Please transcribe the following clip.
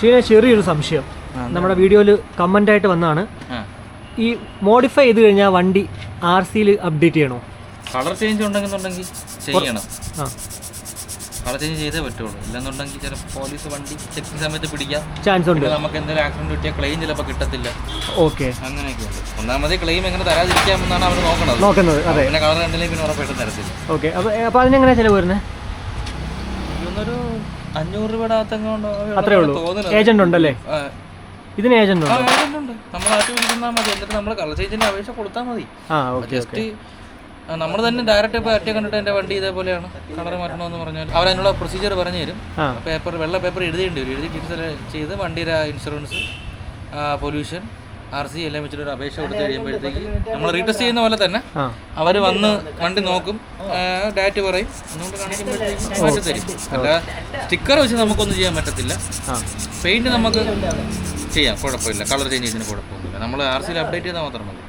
ചെറിയൊരു സംശയം നമ്മുടെ വീഡിയോയിൽ കമൻ്റ് ആയിട്ട് വന്നതാണ്. ഈ മോഡിഫൈ ചെയ്ത് കഴിഞ്ഞാൽ വണ്ടി RC അപ്ഡേറ്റ് ചെയ്യണോ? കളർ ചേഞ്ച് ഉണ്ടെന്നുണ്ടെങ്കിൽ ചെയ്യണം. കളർ ചേഞ്ച് ചെയ്തേ പറ്റുള്ളൂ. ഇല്ലെന്നുണ്ടെങ്കിൽ ചിലപ്പോൾ പോലീസ് വണ്ടി ചെക്കിങ് സമയത്ത് പിടിക്കാം ചാൻസ് ഉണ്ട്. നമുക്ക് എന്തെങ്കിലും ആക്സിഡന്റ് കിട്ടിയാൽ ക്ലെയിം ചിലപ്പോൾ കിട്ടത്തില്ല. ഓക്കെ, അങ്ങനെയൊക്കെയുണ്ട്. ഒന്നാമതേ ക്ലെയിം എങ്ങനെ തരാതിരിക്കാമെന്നാണ് അവർ നോക്കുന്നത്. അതെ, പിന്നെ കളർ കണ്ടില്ലെങ്കിൽ പിന്നെ ഉറപ്പായിട്ടും തരത്തില്ല. ഓക്കെ, അപ്പോൾ അതിനെങ്ങനെയാണ് ചിലവ് വരുന്നത്? ഒരു 500 രൂപയുടെ അകത്തെങ്ങോണ്ടോ അത്രേ ഉള്ളൂ. ഏജന്റ് ഉണ്ടല്ലേ? ഇതിന് ഏജന്റ് ഉണ്ട്. നമ്മൾ നാട്ടിൽ വിളിച്ചാൽ മതി. എന്നിട്ട് നമ്മൾ കളർ ചേഞ്ചിന്റെ അപേക്ഷ കൊടുത്താൽ മതി. ജസ്റ്റ് നമ്മൾ തന്നെ ഡയറക്റ്റ് ഇപ്പോൾ അറ്റ കണ്ടിട്ട് എൻ്റെ വണ്ടി ഇതേപോലെയാണ്, കളർ മാറ്റണമെന്ന് പറഞ്ഞാൽ അവരതിനുള്ള പ്രൊസീജിയർ പറഞ്ഞു തരും. പേപ്പർ വെള്ള പേപ്പർ എഴുതേണ്ടി വരും. എഴുതി ടീച്ചർ ചെയ്ത് വണ്ടിയുടെ ഇൻഷുറൻസ്, പൊല്യൂഷൻ, RC എല്ലാം വെച്ചിട്ട് ഒരു അപേക്ഷ കൊടുത്ത് കഴിയുമ്പോഴത്തേക്ക് നമ്മൾ റീടെസ്റ്റ് ചെയ്യുന്ന പോലെ തന്നെ അവർ വന്ന് വണ്ടി നോക്കും, ഡാറ്റ് പറയും, അതുകൊണ്ട് കാണിക്കുമ്പോഴത്തേക്ക് മാറ്റി തരും. അല്ല സ്റ്റിക്കർ വെച്ച് നമുക്കൊന്നും ചെയ്യാൻ പറ്റത്തില്ല. പെയിൻറ്റ് നമുക്ക് ചെയ്യാം, കുഴപ്പമില്ല. കളർ ചേഞ്ച് ചെയ്യുന്നതിന് കുഴപ്പമൊന്നുമില്ല. നമ്മൾ RC അപ്ഡേറ്റ് ചെയ്താൽ മാത്രം മതി.